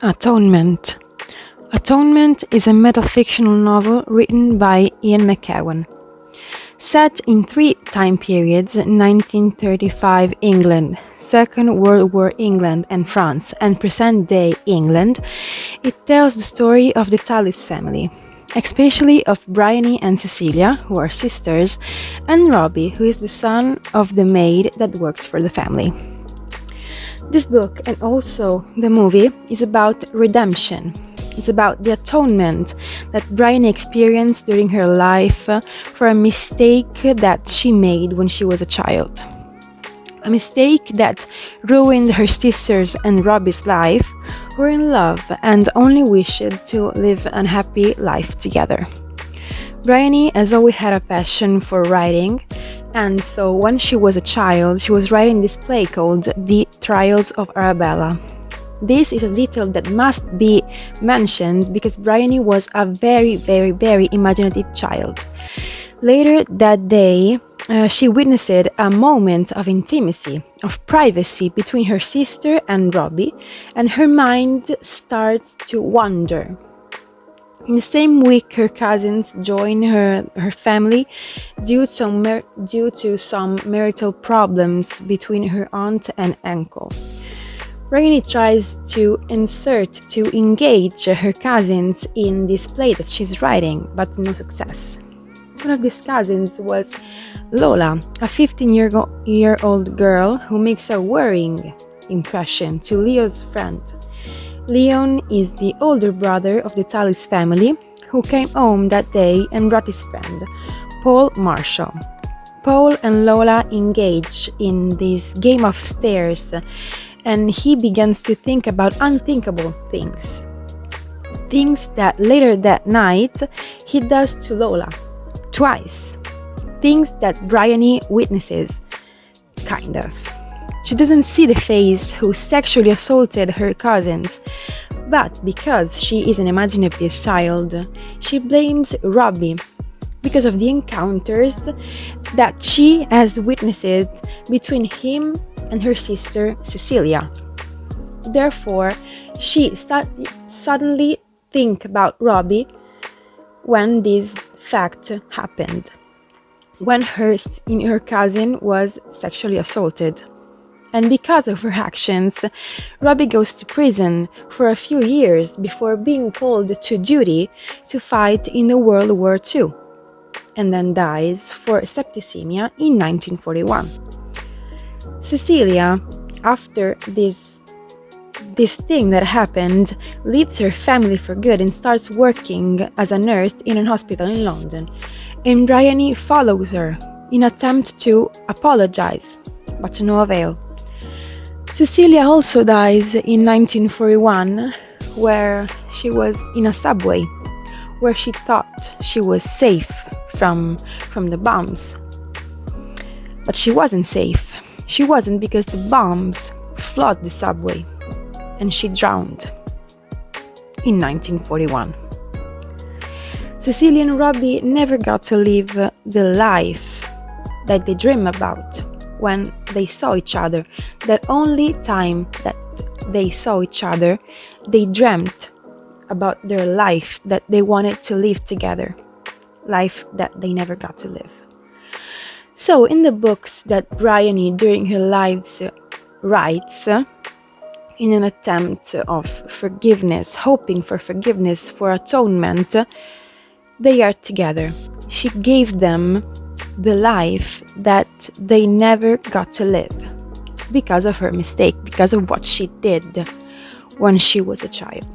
Atonement. Atonement is a metafictional novel written by Ian McEwan. Set in three time periods, 1935 England, Second World War England and France, and present-day England, it tells the story of the Tallis family, especially of Bryony and Cecilia, who are sisters, and Robbie, who is the son of the maid that works for the family. This book, and also the movie, is about redemption. It's about the atonement that Bryony experienced during her life for a mistake that she made when she was a child. A mistake that ruined her sister's and Robbie's life, who were in love and only wished to live a happy life together. Bryony has always had a passion for writing, and so when she was a child, she was writing this play called The Trials of Arabella. This is a detail that must be mentioned because Bryony was a very, very, very imaginative child. Later that day, she witnessed a moment of intimacy, of privacy between her sister and Robbie, and her mind starts to wander. In the same week, her cousins join her family due to some marital problems between her aunt and uncle. Bryony tries to engage her cousins in this play that she's writing, but no success. One of these cousins was Lola, a 15-year-old girl who makes a worrying impression to Leo's friend. Leon is the older brother of the Tallis family, who came home that day and brought his friend, Paul Marshall. Paul and Lola engage in this game of stairs, and he begins to think about unthinkable things. Things that later that night he does to Lola, twice. Things that Bryony witnesses, kind of. She doesn't see the face who sexually assaulted her cousins, but because she is an imaginative child, she blames Robbie because of the encounters that she has witnessed between him and her sister Cecilia. Therefore, she suddenly thinks about Robbie when this fact happened, when her cousin was sexually assaulted. And because of her actions, Robbie goes to prison for a few years before being called to duty to fight in the World War II, and then dies for septicemia in 1941. Cecilia, after this thing that happened, leaves her family for good and starts working as a nurse in a hospital in London, and Bryony follows her in an attempt to apologize, but to no avail. Cecilia also dies in 1941, where she was in a subway, where she thought she was safe from the bombs. But she wasn't safe. She wasn't, because the bombs flooded the subway, and she drowned in 1941. Cecilia and Robbie never got to live the life that they dream about when they saw each other. That only time that they saw each other, they dreamt about their life that they wanted to live together, life that they never got to live. So in the books that Bryony during her lives writes, in an attempt of forgiveness, hoping for forgiveness, for atonement, they are together. She gave them the life that they never got to live because of her mistake, because of what she did when she was a child.